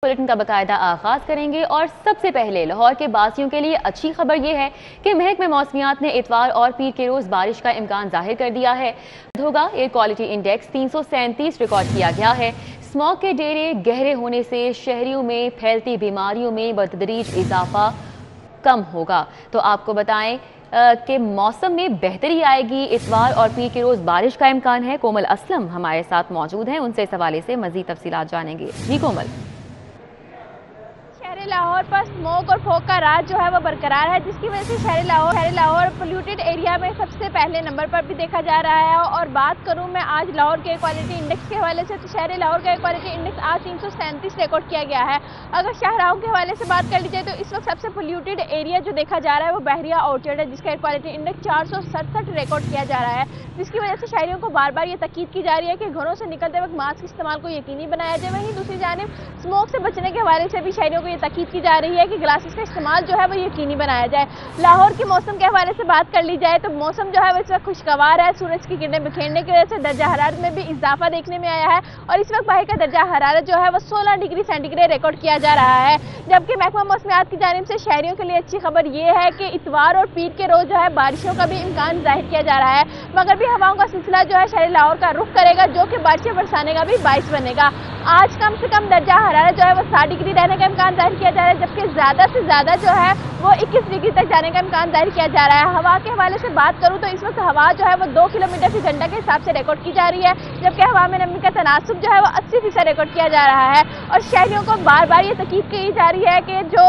Bulletin का बाकायदा आगाज करेंगे और सबसे पहले लाहौर के बासियों के लिए अच्छी खबर यह है कि महकमे मौसमियात ने इतवार और पीर के रोज बारिश का इम्कान जाहिर कर दिया है। होगा एयर क्वालिटी इंडेक्स 337 रिकॉर्ड किया गया है। स्मॉग के डेरे गहरे होने से शहरियों में फैलती बीमारियों में बतदरीज इजाफा कम होगा। तो आपको बताएं कि मौसम में बेहतरी आएगी। इतवार और पीर के रोज बारिश का इम्कान है। कोमल असलम हमारे साथ मौजूद हैं, उनसे इस हवाले से मजीद तफसीलात जानेंगे। जी कोमल। शहर लाहौर पर स्मोक और फॉग का राज जो है वो बरकरार है, जिसकी वजह से शहर लाहौर पोल्यूटेड एरिया में सबसे पहले नंबर पर भी देखा जा रहा है। और बात करूं मैं आज लाहौर के क्वालिटी इंडेक्स के हवाले से, तो शहर लाहौर का क्वालिटी इंडेक्स आज 337 रिकॉर्ड किया गया है। अगर शाहराहों के हवाले से बात कर ली जाए तो इस वक्त सबसे पोल्यूटेड एरिया जो देखा जा रहा है वो बहरिया ऑर्चर्ड है, जिसका एयर क्वालिटी इंडेक्स 467 रिकॉर्ड किया जा रहा है, जिसकी वजह से शहरियों को बार बार ये ताकीद की जा रही है कि घरों से निकलते वक्त मास्क इस्तेमाल को यकीनी बनाया जाए। वहीं दूसरी जानिब स्मोक से बचने के हवाले से भी शहरियों को ये ताकीद की जा रही है कि ग्लासेस का इस्तेमाल जो है वो यकीनी बनाया जाए। लाहौर के मौसम के हवाले से बात कर ली जाए तो मौसम जो है वो इस वक्त खुशगवार है। सूरज की किरणें बिखेरने की वजह से दर्जा हरारत में भी इजाफा देखने में आया है और इस वक्त बाहर का दर्जा हरारत जो है वो 16 डिग्री सेंटीग्रेड रिकॉर्ड किया जा रहा है। जबकि महकमा मौसमियात की जानिब से शहरियों के लिए अच्छी खबर ये है कि इतवार और पीर के रोज जो है बारिशों का भी इम्कान जाहिर किया जा रहा है, मगर भी हवाओं का सिलसिला जो है शहर लाहौर का रुख करेगा, जो कि बारिशें बरसाने का भी बाइस बनेगा। आज कम से कम दर्जा हरारत जो है वो 60 डिग्री रहने का इम्कान जाहिर किया जा रहा है, जबकि ज़्यादा से ज़्यादा जो है वो 21 डिग्री तक जाने का इम्कान जाहिर किया जा रहा है। हवा के हवाले से बात करूं तो इस वक्त हवा जो है वो 2 किलोमीटर फी घंटा के हिसाब से रिकॉर्ड की जा रही है, जबकि हवा में नमी का तनासुब जो है वो 80% रिकॉर्ड किया जा रहा है। और शहरियों को बार बार ये ताकीद की जा रही है कि जो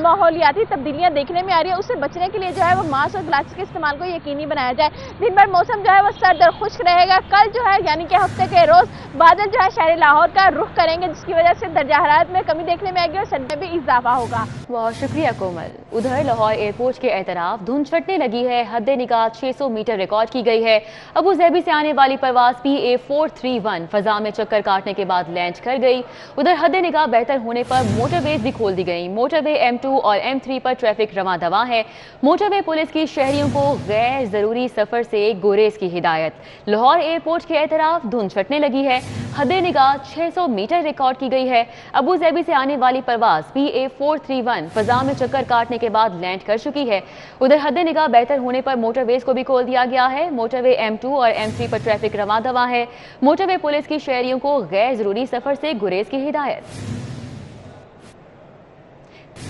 माहौलियाती तब्दीलियाँ देखने में आ रही है उससे बचने के लिए जो है वो मास्क और ग्लासेस के इस्तेमाल को यकीनी बनाया जाए। दिन भर मौसम जो है वो सर्द और खुश्क रहेगा। कल जो है यानी कि हफ्ते के रोज बादल जो है शहर लाहौर का रुख करेंगे, जिसकी वजह से दर्जा हरारत में कमी देखने में आएगी और सर्दी में भी इजाफा होगा। बहुत शुक्रिया कोमल। उधर लाहौर एयरपोर्ट के एतराफ धुंध छटने लगी है। हद निगाह 600 मीटर रिकॉर्ड की गई है। अबू ज़ैबी से आने वाली परवाज PA431 फजा में चक्कर काटने के बाद लैंड कर गई। उधर हद निगाह बेहतर होने पर मोटरवेज भी खोल दी गई। मोटरवे M2 और M3 पर ट्रैफिक रवा दवा है। मोटरवे पुलिस की शहरियों को गैर जरूरी सफर से गुरेज की हिदायत। लाहौर एयरपोर्ट के एतराफ धुंध छटने लगी है। हद निगाह 600 मीटर रिकॉर्ड की गई है। अबू ज़ैबी से आने वाली परवाज PA431 फजा में चक्कर काटने के बाद लैंड कर चुकी है। उधर हद निगाह बेहतर होने पर मोटरवेज को भी खोल दिया गया है। मोटरवे M2 और M3 पर ट्रैफिक रवा दवा है। मोटरवे पुलिस की शहरियों को गैर जरूरी सफर से गुरेज की हिदायत।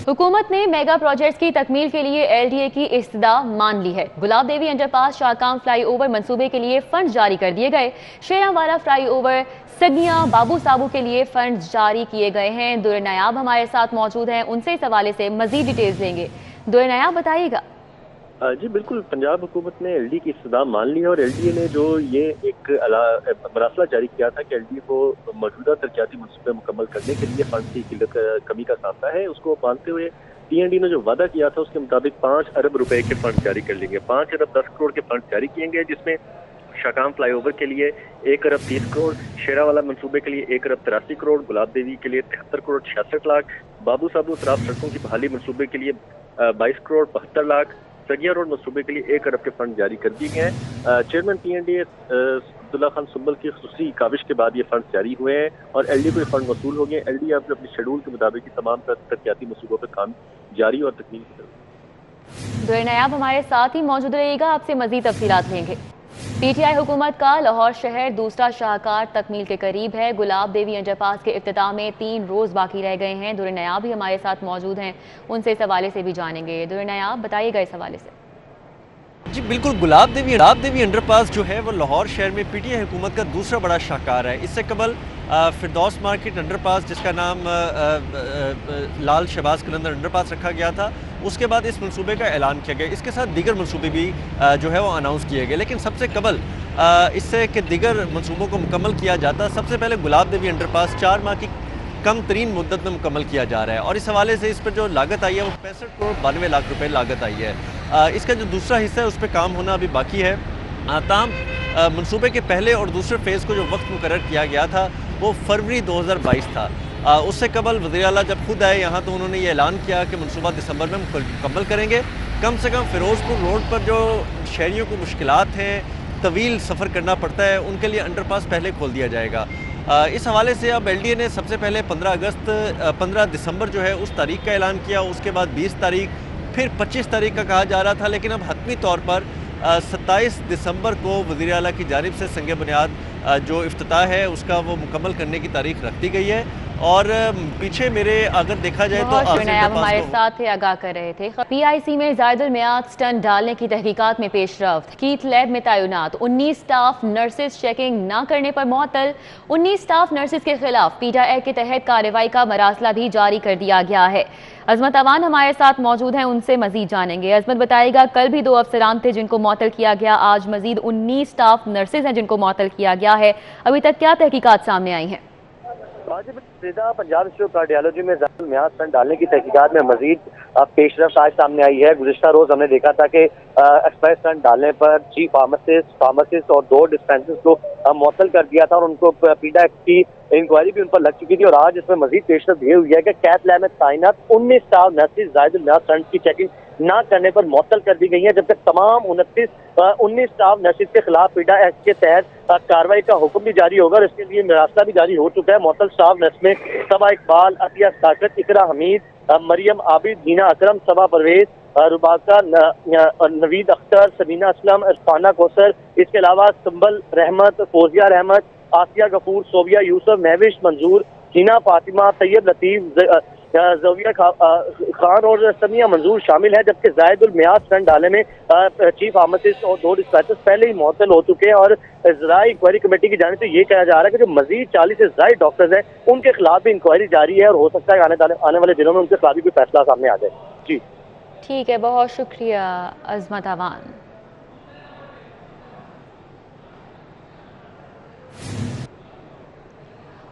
हुकूमत ने मेगा प्रोजेक्ट्स की तकमील के लिए LDA की इस्तदा मान ली है। गुलाब देवी अंडरपास शाहकाम फ्लाईओवर मंसूबे के लिए फंड जारी कर दिए गए। शेरावाला फ्लाईओवर सगिया बाबू साबू के लिए फंड जारी किए गए हैं। दुर नायाब हमारे साथ मौजूद हैं, उनसे इस हवाले से मजीद डिटेल्स देंगे। दुर नायाब बताइएगा। जी बिल्कुल, पंजाब हुकूमत ने LDA की इस्तदा मान ली है और LDA ने जो ये एक मरासला जारी किया था कि LDA को मौजूदा तरक्याती मनसूबे मुकम्मल करने के लिए फंड की कमी का सामना है, उसको मानते हुए PND ने जो वादा किया था उसके मुताबिक 5 अरब रुपए के फंड जारी कर लेंगे। 5 अरब 10 करोड़ के फंड जारी किए गए, जिसमें शाहकाम फ्लाईओवर के लिए 1 अरब 30 करोड़, शेरावाला मंसूबे के लिए 1 अरब 83 करोड़, गुलाब देवी के लिए 73 करोड़ 66 लाख, बाबू साबू तराफ सड़कों की बहाली मंसूबे के लिए 22 करोड़ 72 लाख, सगिया रोड मंसूबे के लिए 1 अरब के फंड जारी कर दिए गए हैं। चेयरमैन PND अब्दुल्ला खान सुंबल की खुसूसी काविश के बाद ये फंड जारी हुए हैं और LDA को ये फंड वसूल हो गए। LDA अपने शेड्यूल के मुताबिक तमाम तरक्याती मंसूबों पर काम जारी और तकमील करेगी। दुर नायाब हमारे साथ ही मौजूद रहेगा, आपसे मजीद तफसीलात लेंगे। PTI हुकूमत का लाहौर शहर दूसरा शाहकार तकमील के करीब है। गुलाब देवी अंडरपास के इफ्तिताह में 3 रोज बाकी रह गए हैं। दुर नायाब भी हमारे साथ मौजूद हैं, उनसे इस हवाले से भी जानेंगे। दुर नायाब बताइएगा इस हवाले से। जी बिल्कुल, गुलाब देवी अंडरपास जो है वो लाहौर शहर में PTI हुकूमत का दूसरा बड़ा शाहकार है। इससे कबल फिरदौस मार्केट अंडरपास, जिसका नाम लाल शहबाज कलंदर अंडरपास रखा गया था, उसके बाद इस मंसूबे का ऐलान किया गया। इसके साथ दीगर मंसूबे भी जो है वो अनाउंस किए गए, लेकिन सबसे कबल इससे कि दीगर मंसूबों को मुकम्मल किया जाता, सबसे पहले गुलाब देवी अंडरपास 4 माह की कम तरीन मुद्दत में मुकम्मल किया जा रहा है और इस हवाले से इस पर जो लागत आई है वो 65 करोड़ 92 लाख रुपए लागत आई है। इसका जो दूसरा हिस्सा है उस पर काम होना अभी बाकी है। ताहम मंसूबे के पहले और दूसरे फेज़ को जो वक्त मुकर्रर किया गया था वो फरवरी 2022 था। उससे कबल वज़ीर आला जब खुद आए यहाँ तो उन्होंने ये ऐलान किया कि मनसूबा दिसंबर में मुकम्मल करेंगे। कम से कम फ़िरोज़पुर रोड पर जो शहरियों को मुश्किलात हैं, तवील सफ़र करना पड़ता है, उनके लिए अंडरपास पहले खोल दिया जाएगा। इस हवाले से अब LDA ने सबसे पहले 15 दिसंबर जो है उस तारीख का ऐलान किया, उसके बाद 20 तारीख, फिर 25 तारीख का कहा जा रहा था, लेकिन अब हतमी तौर पर 27 दिसंबर को वज़ीर आला की जानिब से संग बुनियाद जो इफ्तिताह है उसका वो मुकम्मल करने की तारीख रख दी गई है। और पीछे मेरे अगर देखा जाए तो हमारे साथ आगाह कर रहे थे। PIC में ज़ायदुल मियाद स्टंट डालने की तहकीकात में पेशरफ्त, कीथ लैब में तैनात 19 स्टाफ नर्सेज चेकिंग न करने पर मुअत्तल। 19 स्टाफ नर्सेज के खिलाफ पीटा एक्ट के तहत कार्रवाई का मरासला भी जारी कर दिया गया है। अजमत अवान हमारे साथ मौजूद हैं, उनसे मजीद जानेंगे। अजमत बताएगा, कल भी 2 अफसरान थे जिनको मुअत्तल किया गया, आज मजीद 19 स्टाफ नर्सेज हैं जिनको मुअत्तल किया गया है। अभी तक क्या तहकीकात सामने आई हैं? पंजाब इंस्टीट्यूट कार्डियोलॉजी में ज़ायदुल मियाद स्टंट डालने की तहकीकात में मजीद पेशरफ्त आज सामने आई है। गुज़िश्ता रोज हमने देखा था कि एक्सप्रेस स्टंट डालने पर चीफ फार्मासिस्ट और 2 डिस्पेंसर्स को मुअत्तल कर दिया था और उनको पीटा एक्ट की इंक्वायरी भी उन पर लग चुकी थी। और आज इसमें मजीद पेशरफ्त ये हुई है कि कैथ लैब में तैनात 19 स्टाफ नर्सेज ज़ायदुल मियाद स्टंट की चेकिंग न करने पर मुअत्तल कर दी गई है, जबकि तमाम 19 स्टाफ नर्सेज के खिलाफ पीटा एक्ट के तहत कार्रवाई का हुक्म भी जारी होगा और इसके लिए मरासला भी जारी हो चुका है। मुअत्तल स्टाफ नर्स में सबा इकबाल, अतिया साकत, इकरा हमीद, मरियम आबिद, जीना अकरम, सबा परवेज, रुबाका, नवीद अख्तर, सबीना असलम, इरफाना कौसर, इसके अलावा संबल रहमत, फौजिया रहमत, आसिया गफूर, सोबिया यूसुफ, महविश मंजूर, जीना फातिमा, तैयब लतीफ, ज़विया खान और समिया मंजूर शामिल है। जबकि ज़ायदुल मियाद स्टंट डालने में चीफ फार्मासिस्ट और 2 डिस्पैचर्स पहले ही मुअत्तल हो चुके हैं और ज़राई इंक्वायरी कमेटी की जानिब से ये कहा जा रहा है कि जो मजीद 40 से ज़ायद डॉक्टर्स हैं उनके खिलाफ भी इंक्वायरी जारी है और हो सकता है आने वाले दिनों में उनके खिलाफ भी कोई फैसला सामने आ जाए। जी ठीक है, बहुत शुक्रिया अजमत अवान।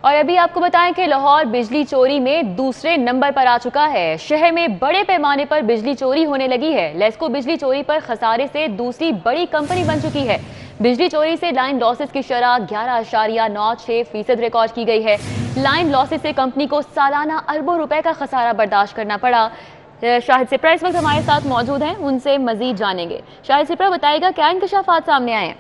और अभी आपको बताएं कि लाहौर बिजली चोरी में दूसरे नंबर पर आ चुका है। शहर में बड़े पैमाने पर बिजली चोरी होने लगी है। लेस्को बिजली चोरी पर खसारे से दूसरी बड़ी कंपनी बन चुकी है। बिजली चोरी से लाइन लॉसेस की शरह 11.96% रिकॉर्ड की गई है। लाइन लॉसेस से कंपनी को सालाना अरबों रुपए का खसारा बर्दाश्त करना पड़ा। शाहिद सिप्रा इस वक्त हमारे साथ मौजूद हैं, उनसे मजीद जानेंगे। शाहिद सिप्रा बताएगा, क्या इंकशाफात सामने आए हैं?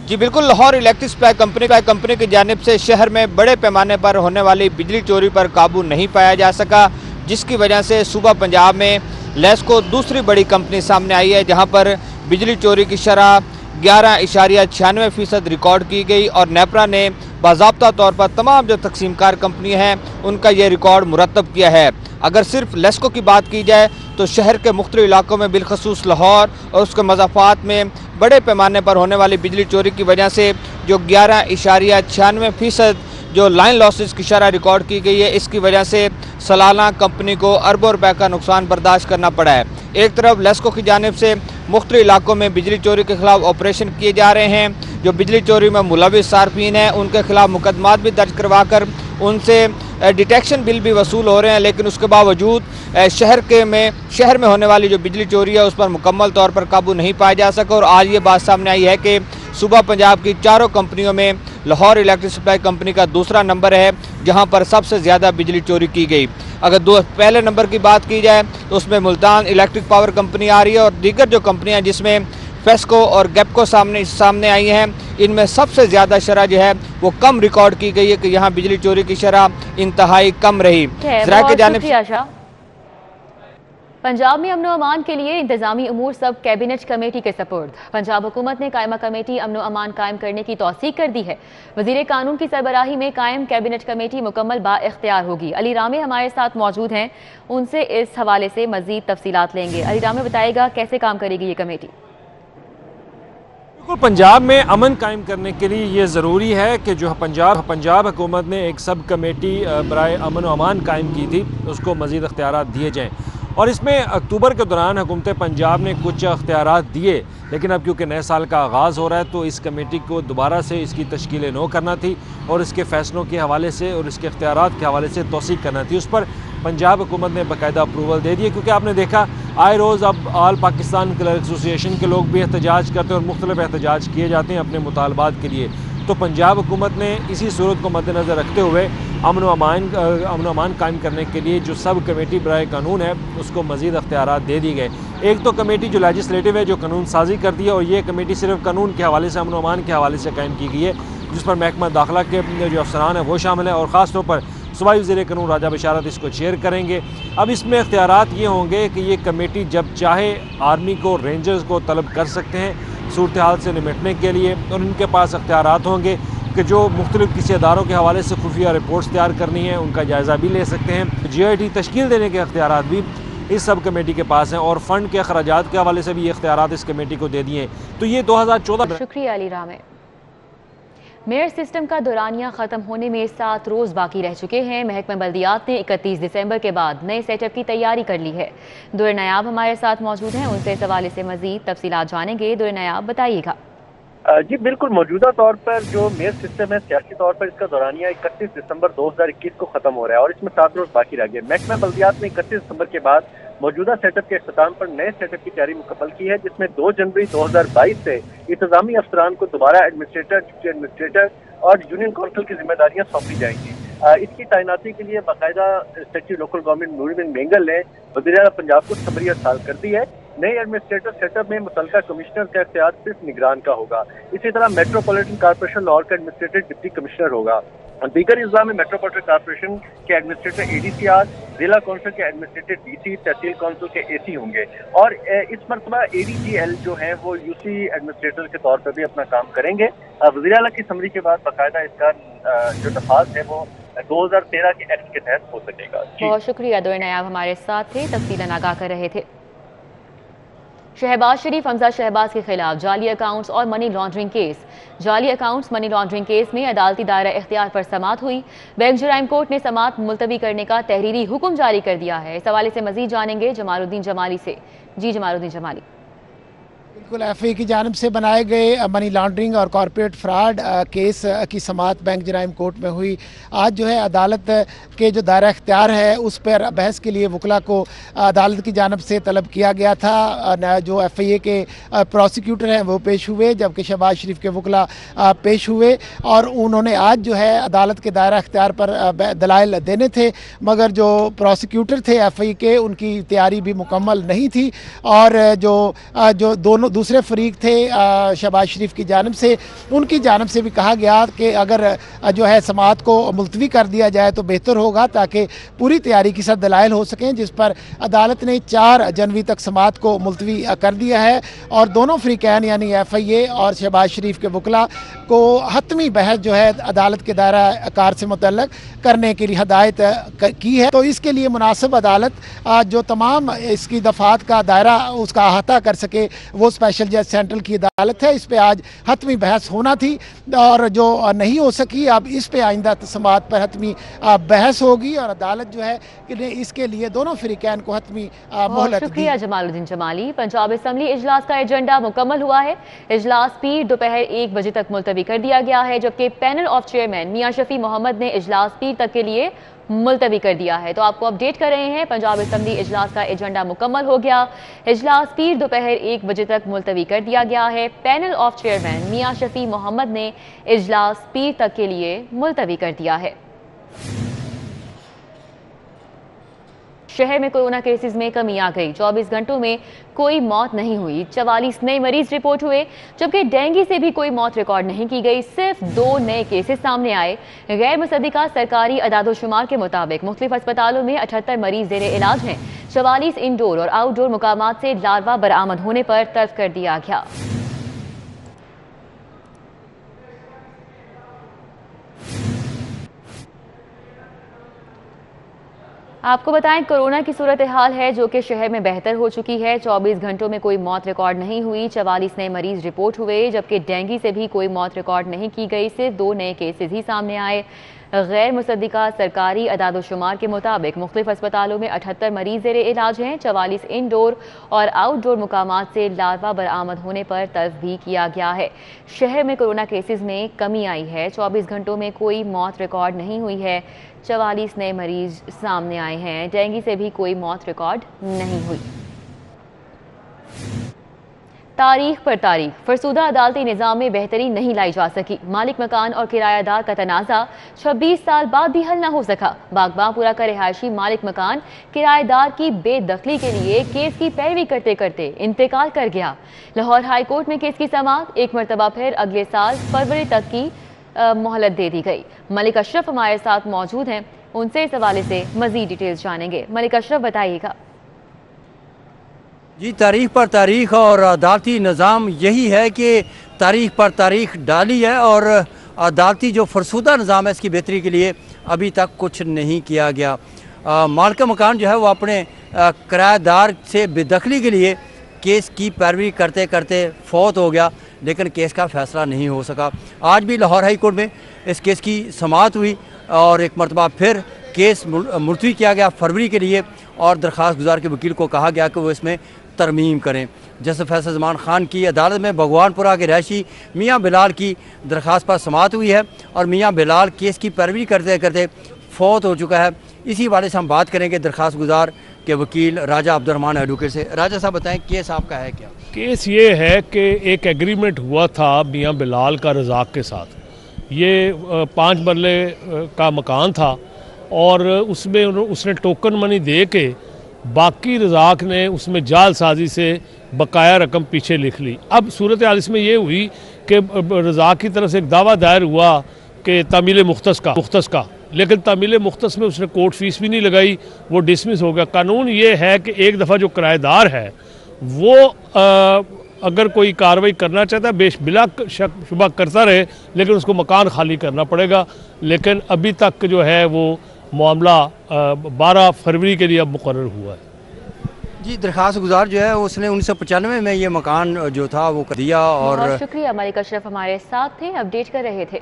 जी बिल्कुल, लाहौर इलेक्ट्रिक सप्लाई कंपनी की जानिब से शहर में बड़े पैमाने पर होने वाली बिजली चोरी पर काबू नहीं पाया जा सका, जिसकी वजह से सूबा पंजाब में लेस्को दूसरी बड़ी कंपनी सामने आई है, जहां पर बिजली चोरी की शरह 11.96% रिकॉर्ड की गई और नेपरा ने बाज़ाब्ता तौर पर तमाम जो तकसीमकार कंपनी हैं उनका ये रिकॉर्ड मुरतब किया है। अगर सिर्फ लेस्को की बात की जाए तो शहर के मुख्तलिफ इलाकों में बिलखसूस लाहौर और उसके मज़ाफ़ात में बड़े पैमाने पर होने वाली बिजली चोरी की वजह से जो 11.96% जो लाइन लॉसेस की शरह रिकॉर्ड की गई है, इसकी वजह से सालाना कंपनी को अरबों रुपए का नुकसान बर्दाश्त करना पड़ा है। एक तरफ लेस्को की जानिब से मुख्तलिफ इलाकों में बिजली चोरी के खिलाफ ऑपरेशन किए जा रहे हैं। जो बिजली चोरी में मुलविस सार्फिन हैं उनके खिलाफ मुकदमात भी दर्ज करवा कर उनसे डिटेक्शन बिल भी वसूल हो रहे हैं, लेकिन उसके बावजूद शहर में होने वाली जो बिजली चोरी है उस पर मुकम्मल तौर पर काबू नहीं पाया जा सका। और आज ये बात सामने आई है कि सूबा पंजाब की चारों कंपनियों में लाहौर इलेक्ट्रिक सप्लाई कंपनी का दूसरा नंबर है, जहां पर सबसे ज़्यादा बिजली चोरी की गई। अगर पहले नंबर की बात की जाए तो उसमें मुल्तान इलेक्ट्रिक पावर कंपनी आ रही है और दीगर जो कंपनियां जिसमें फेस्को और गैपको सामने आई हैं, इनमें सबसे ज़्यादा शरह जो है वो कम रिकॉर्ड की गई है कि यहाँ बिजली चोरी की शरह इंतहाई कम रही। पंजाब में अमनो अमान के लिए इंतजामी अमूर सब कैबिनेट कमेटी के सपुर्द। पंजाब हुकूमत ने कायमा कमेटी अमनो अमान कायम करने की तौसीक कर दी है। वजीर कानून की सरबराही में कायम कैबिनेट कमेटी मुकम्मल बाइख्तियार होगी। अली रामे हमारे साथ मौजूद हैं, उनसे इस हवाले से मजीद तफसीलात लेंगे। अली रामे बताएगा, कैसे काम करेगी ये कमेटी? बिल्कुल, पंजाब में अमन कायम करने के लिए ये ज़रूरी है कि जो पंजाब हुकूमत ने एक सब कमेटी बराए अमन व अमान कायम की थी उसको मज़ीद अख्तियारात दिए जाएँ। और इसमें अक्टूबर के दौरान हुकूमत पंजाब ने कुछ अख्तियारात दिए, लेकिन अब क्योंकि नए साल का आगाज़ हो रहा है तो इस कमेटी को दोबारा से इसकी तश्कील नौ करना थी और इसके फ़ैसलों के हवाले से और इसके अख्तियारात के हवाले से तौसीक करना थी। उस पर पंजाब हुकूमत ने बाकायदा अप्रूवल दे दिए, क्योंकि आपने देखा आए रोज़ अब ऑल पाकिस्तान क्लर्क एसोसिएशन के लोग भी एहतजाज करते हैं और मुख्तलिफ एहतजाज किए जाते हैं अपने मुतालबात के लिए। तो पंजाब हुकूमत ने इसी सूरत को मद्देनज़र रखते हुए अमन व अमान कायम करने के लिए जो सब कमेटी बराए कानून है उसको मज़ीद अख्तियारात दे दिए गए। एक तो कमेटी जो लेजिस्लेटिव है, जो कानून साजी करती है, और ये कमेटी सिर्फ कानून के हवाले से, अमन व अमान के हवाले से कायम की गई है। जिस पर महकमा दाखिला के जो अफसरान हैं वो शामिल हैं और ख़ास तौर पर सूबाई वज़ीर कानून राजा बशारत इसको चेयर करेंगे। अब इसमें इख्तियारात ये होंगे कि ये कमेटी जब चाहे आर्मी को, रेंजर्स को तलब कर सकते हैं सूरत हाल से निपटने के लिए, और इनके पास इख्तियारात होंगे कि जो मुख्तलिफ किसी अदारों के हवाले से खुफिया रिपोर्ट्स तैयार करनी है उनका जायज़ा भी ले सकते हैं। GIT तश्कील देने के इख्तियारात भी इस सब कमेटी के पास हैं और फंड के अखराजात के हवाले से भी ये इख्तियारात इस कमेटी को दे दिए हैं। तो ये 2014। शुक्रिया अली रामे। मेयर सिस्टम का दौरानिया खत्म होने में 7 रोज बाकी रह चुके हैं। महकमा बल्दियात ने 31 दिसंबर के बाद नए सेटअप की तैयारी कर ली है। दुर नायाब हमारे साथ मौजूद हैं, उनसे इस हवाले से मजीद तफसीलात जानेंगे। दुर नायाब, बताइएगा। जी बिल्कुल, मौजूदा तौर पर जो मेयर सिस्टम है सियासी तौर पर इसका दौरानिया 31 दिसंबर 2021 को खत्म हो रहा है और इसमें 7 रोज बाकी रह गए। महकमा बल्दियात ने 31 दिसंबर के बाद मौजूदा सेटअप के अख्ताम पर नए सेटअप की तैयारी मुकम्मल की है, जिसमें 2 जनवरी 2022 से इंतजामी अफसरान को दोबारा एडमिनिस्ट्रेटर, डिप्टी एडमिनिस्ट्रेटर और यूनियन काउंसिल की जिम्मेदारियां सौंपी जाएंगी। इसकी तैनाती के लिए बाकायदा सेक्रेटरी लोकल गवर्नमेंट नूर बिन मेंगल ने वज़ीर आला पंजाब को समरी अरसाल कर दी है। नए एडमिनिस्ट्रेटर सेटअप में मुतल्लिका कमिश्नर का इख्तियार सिर्फ निगरान का होगा। इसी तरह मेट्रोपॉलिटन कॉर्पोरेशन लाहौर का एडमिनिस्ट्रेटर डिप्टी कमिश्नर होगा। दीगर अज़्ज़ा में मेट्रोपॉलिटन कॉर्पोरेशन के एडमिनिस्ट्रेटर ADCR, जिला काउंसिल के एडमिनिस्ट्रेटर DC, तहसील काउंसिल के AC होंगे और इस मरतबा ADGL जो है वो UC एडमिनिस्ट्रेटर के तौर पर भी अपना काम करेंगे। वज़ीर आला की समरी के बाद बाकायदा इसका जो नफाज है वो 2013 के एक्ट के तहत हो सकेगा। बहुत शुक्रिया दुर नायाब, हमारे साथ थे, तफसीलन आगाह कर रहे थे। शहबाज शरीफ, हमजा शहबाज के खिलाफ जाली अकाउंट्स और मनी लॉन्ड्रिंग केस। जाली अकाउंट्स मनी लॉन्ड्रिंग केस में अदालती दायरा इख्तियार पर समाअत हुई। बैंक जुराइम कोर्ट ने समाअत मुलतवी करने का तहरीरी हुक्म जारी कर दिया है। इस हवाले से मजीद जानेंगे जमालुद्दीन जमाली से। जी जमालुद्दीन जमाली। बिल्कुल, FA की जानिब से बनाए गए मनी लॉन्ड्रिंग और कॉरपोरेट फ्रॉड केस की समाअत बैंक जुराइम कोर्ट में हुई। आज जो है अदालत के जो दायरा इख्तियार है उस पर बहस के लिए वकला को अदालत की जानिब से तलब किया गया था। जो FIA के प्रोसिक्यूटर हैं वो पेश हुए, जबकि शहबाज शरीफ के वकला पेश हुए और उन्होंने आज जो है अदालत के दायरा इख्तियार पर दलाइल देने थे, मगर जो प्रोसिक्यूटर थे FIA के उनकी तैयारी भी मुकम्मल नहीं थी और जो दोनों दूसरे फरीक थे शहबाज शरीफ की जानिब से, उनकी जानिब से भी कहा गया कि अगर जो है समाअत को मुलतवी कर दिया जाए तो बेहतर होगा ताकि पूरी तैयारी के साथ दलाइल हो सकें, जिस पर अदालत ने 4 जनवरी तक समाअत को मुलतवी कर दिया है और दोनों फरीकैन यानी FIA और शहबाज शरीफ के वकला को हतमी बहस जो है अदालत के दायरा कार से मुतल्लक करने के लिए हदायत की है। तो इसके लिए मुनासिब अदालत जो तमाम इसकी दफात का दायरा उसका अहाता कर सके वो स्पेशल जज सेंट्रल की अदालत है। इस पे आज हतमी बहस होना थी और जो नहीं हो सकी, अब इस पे आइंदा समाअत पर हतमी बहस होगी और अदालत जो है कि इसके लिए दोनों फरीकैन को हतमी मोहलत दी। शुक्रिया जमालुद्दीन जमाली। पंजाब असम्बली इजलास का एजेंडा मुकम्मल हुआ है। इजलास पीर दोपहर 1 बजे तक मुलतवी कर दिया गया है, जबकि पैनल ऑफ चेयरमैन मियां शफी मोहम्मद ने इजलास पीर तक के लिए मुलतवी कर दिया है। तो आपको अपडेट कर रहे हैं, पंजाब असम्बली इजलास का एजेंडा मुकम्मल हो गया। इजलास पीर दोपहर 1 बजे तक मुलतवी कर दिया गया है। पैनल ऑफ चेयरमैन मियां शफी मोहम्मद ने इजलास पीर तक के लिए मुलतवी कर दिया है। शहर में कोरोना केसेस में कमी आ गई। 24 घंटों में कोई मौत नहीं हुई। 44 नए मरीज रिपोर्ट हुए, जबकि डेंगू से भी कोई मौत रिकॉर्ड नहीं की गई। सिर्फ 2 नए केसेस सामने आए। गैर मुसद्दिका सरकारी अदादोशुमार के मुताबिक मुख्तलिफ अस्पतालों में 78 मरीज जेर इलाज हैं। 44 इंडोर और आउटडोर मुकामात से लार्वा बरामद होने पर तर्क कर दिया गया। आपको बताएं, कोरोना की सूरत हाल है जो कि शहर में बेहतर हो चुकी है। 24 घंटों में कोई मौत रिकॉर्ड नहीं हुई। 44 नए मरीज रिपोर्ट हुए, जबकि डेंगू से भी कोई मौत रिकॉर्ड नहीं की गई। सिर्फ 2 नए केसेस ही सामने आए। गैर मुसद्दिका सरकारी अदादोशुमार के मुताबिक मुख्तलिफ अस्पतालों में 78 मरीज जेर इलाज हैं। 44 इंडोर और आउटडोर मुकामात से लार्वा बरामद होने पर तर्क भी किया गया है। शहर में कोरोना केसेस में कमी आई है। 24 घंटों में कोई मौत रिकॉर्ड नहीं हुई है। 44 नए मरीज सामने आए हैं। डेंगू से भी कोई मौत रिकॉर्ड नहीं हुई। तारीख पर तारीख, फरसूदा अदालती निज़ाम में बेहतरी नहीं लाई जा सकी। मालिक मकान और किरायादार का तनाज़ा 26 साल बाद भी हल न हो सका। बागबानपुरा का रिहायशी मालिक मकान किराएदार की बेदखली के लिए केस की पैरवी करते करते इंतकाल कर गया। लाहौर हाई कोर्ट में केस की समाअत एक मरतबा फिर अगले साल फरवरी तक की मोहलत दे दी गई। मलिक अशरफ हमारे साथ मौजूद हैं, उनसे इस हवाले से मजीद डिटेल्स जानेंगे। मलिक अशरफ, बताइएगा। जी, तारीख पर तारीख और अदालती निज़ाम यही है कि तारीख पर तारीख डाली है और अदालती जो फरसूदा निज़ाम है इसकी बेहतरी के लिए अभी तक कुछ नहीं किया गया। मालिक मकान जो है वो अपने किराएदार से बेदखली के लिए केस की पैरवी करते करते फौत हो गया, लेकिन केस का फ़ैसला नहीं हो सका। आज भी लाहौर हाई कोर्ट में इस केस की समाअत हुई और एक मरतबा फिर केस मुलतवी किया गया फरवरी के लिए और दरख्वास्त गुजार के वकील को कहा गया कि वो इसमें तरमीम करें। जस्टिस फैसल ज़मान खान की अदालत में भगवानपुरा के रहायशी मियाँ बिलाल की दरख्वास्त पर समाअत हुई है और मियाँ बिलाल केस की पैरवी करते करते फौत हो चुका है। इसी वाले से हम बात करेंगे दरख्वास्त गुजार के वकील राजा अब्दुर्रहमान एडवोकेट से। राजा साहब, बताएं केस आपका है क्या? केस ये है कि एक एग्रीमेंट हुआ था मियाँ बिलाल का रज़ाक के साथ। ये 5 मरले का मकान था और उसमें उसने टोकन मनी दे के बाकी रज़ाक ने उसमें जालसाजी से बकाया रकम पीछे लिख ली। अब सूरत हाल इसमें ये हुई कि रज़ाक की तरफ से एक दावा दायर हुआ कि तामील मुख्तस का, लेकिन तामील मुख्तस में उसने कोर्ट फीस भी नहीं लगाई, वो डिसमिस हो गया। कानून ये है कि एक दफ़ा जो किराएदार है वो अगर कोई कार्रवाई करना चाहता है बिला शक शुबा करता रहे, लेकिन उसको मकान खाली करना पड़ेगा। लेकिन अभी तक जो है वो मामला 12 फरवरी के लिए अब मुकर्रर हुआ है। जी, दरख्वास्त गुजार जो है उसने 1995 में ये मकान जो था वो कर दिया। और बहुत शुक्रिया, मलिक अशरफ हमारे साथ थे, अपडेट कर रहे थे।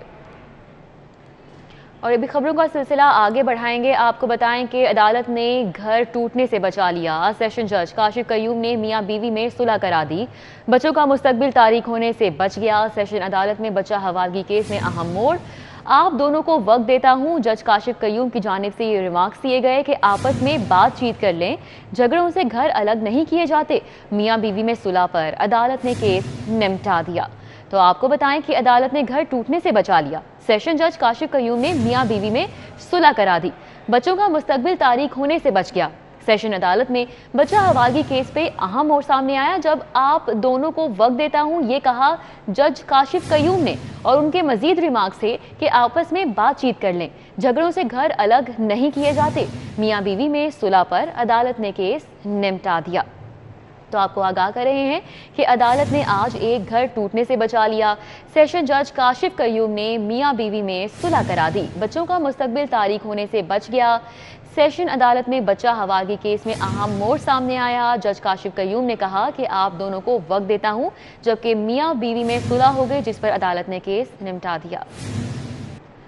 और अभी खबरों का सिलसिला आगे बढ़ाएंगे। आपको बताएं कि अदालत ने घर टूटने से बचा लिया। सेशन जज काशिफ कयूम ने मियां बीवी में सुलह करा दी। बच्चों का मुस्तकबिल तारीख होने से बच गया। सेशन अदालत में बच्चा हवालगी केस में अहम मोड़। आप दोनों को वक्त देता हूं, जज काशिफ कयूम की जानिब से ये रिमार्क्स दिए गए कि आपस में बातचीत कर लें, झगड़ों से घर अलग नहीं किए जाते। मियां बीवी में सुलह पर अदालत ने केस निपटा दिया। तो आपको बताएं कि अदालत ने घर टूटने से बचा लिया। सेशन जज काशिफ कयूम ने मियां बीवी में सुलह करा दी। बच्चों का मुस्तकबिल तारीख होने से बच गया। सेशन अदालत में बच्चा हवालगी केस पे अहम मोड़ सामने आया जब आप दोनों को वक्त देता हूं, ये कहा जज काशिफ कयूम ने। और उनके मजीद रिमार्क्स थे कि आपस में बातचीत कर लें, झगड़ों से घर अलग नहीं किए जाते। मियां बीवी में सुलह पर अदालत ने केस निपटा दिया। तो आपको आगाह कर रहे हैं कि अदालत ने आज एक घर टूटने से बचा लिया। सेशन जज काशिफ कयूम ने मियां बीवी में सुलह करा दी। बच्चों का मुस्तकबिल तारीख होने से बच गया। सेशन अदालत में बच्चा हवालगी केस में अहम मोड़ सामने आया। जज काशिफ कयूम ने कहा कि आप दोनों को वक्त देता हूं, जबकि मियां बीवी में सुलह हो गई, जिस पर अदालत ने केस निपटा दिया।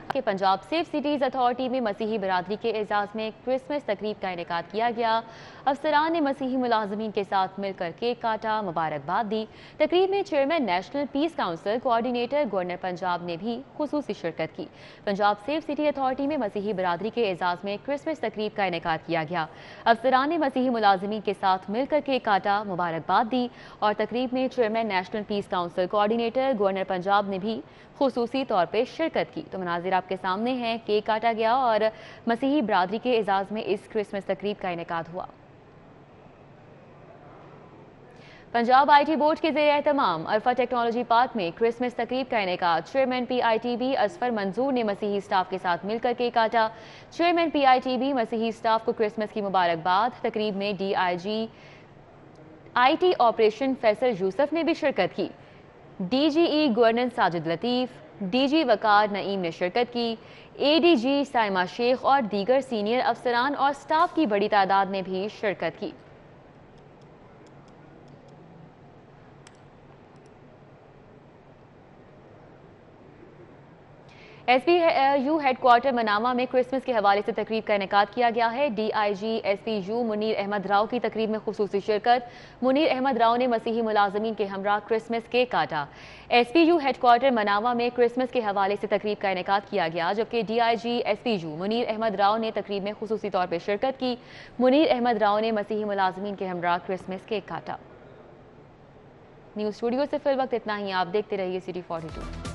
कि पंजाब सेफ सिटीज़ अथॉरिटी में मसीही बरादरी के एजाज़ में क्रिसमस तकरीब का इनेकाद किया गया। अफसरान ने मसीही मुलाजमीन के साथ मिलकर केक काटा, मुबारकबाद दी। तकरीब में chairman national piece council coordinator governor Punjab ने भी खुसूसी शिरकत की। पंजाब सेफ सिटी अथॉरिटी में मसीही बरादरी के एजाज़ में क्रिसमस तकरीब का इनेकाद किया गया। अफसरान ने मसीही मुलाजमीन के साथ मिलकर केक काटा, मुबारकबाद दी और तकरीब में chairman national piece council coordinator governor Punjab ने भी खुसूसी तौर पर शिरकत की। तो मनाजिर आपके सामने हैं, केक काटा गया और मसीही बरादरी के एजाज़ में इस क्रिसमस तकरीब का इनेकाद हुआ। पंजाब IT बोर्ड के ज़ेर एहतमाम अरफा टेक्नोलॉजी पार्क में क्रिसमस तकरीब का इनेकाद। चेयरमैन PITB असफर मंजूर ने मसीही स्टाफ के साथ मिलकर केक काटा। चेयरमैन PITB मसीही स्टाफ को क्रिसमस की मुबारकबाद। तकरीब में DIG IT operation Faisal Yusuf ने भी शिरकत की। DGE गवर्नर साजिद लतीफ़, DG वकार नईम ने शिरकत की। ADG साइमा शेख और दीगर सीनियर अफसरान और स्टाफ की बड़ी तादाद ने भी शिरकत की। SPU हेडक्वार्टर मनामा में क्रिसमस के हवाले से तकरीब का इनेकाद किया गया है। DIG SPU मुनीर अहमद राव की तकरीब में खुसूसी शिरकत। मुनीर अहमद राव ने मसीही मुलाजमीन के हमरा क्रिसमस केक काटा। SPU हेडक्वार्टर मनामा में क्रिसमस के हवाले से तकरीब का इनेकाद किया गया, जबकि DIG SPU मुनीर अहमद राव ने तकरीब में खुसूसी तौर पर शिरकत की। मुनीर अहमद राव ने मसीही मुलाजमीन के हमरा क्रिसमस केक काटा। न्यूज़ स्टूडियो से फिल वक्त इतना ही। आप देखते रहिए City 42।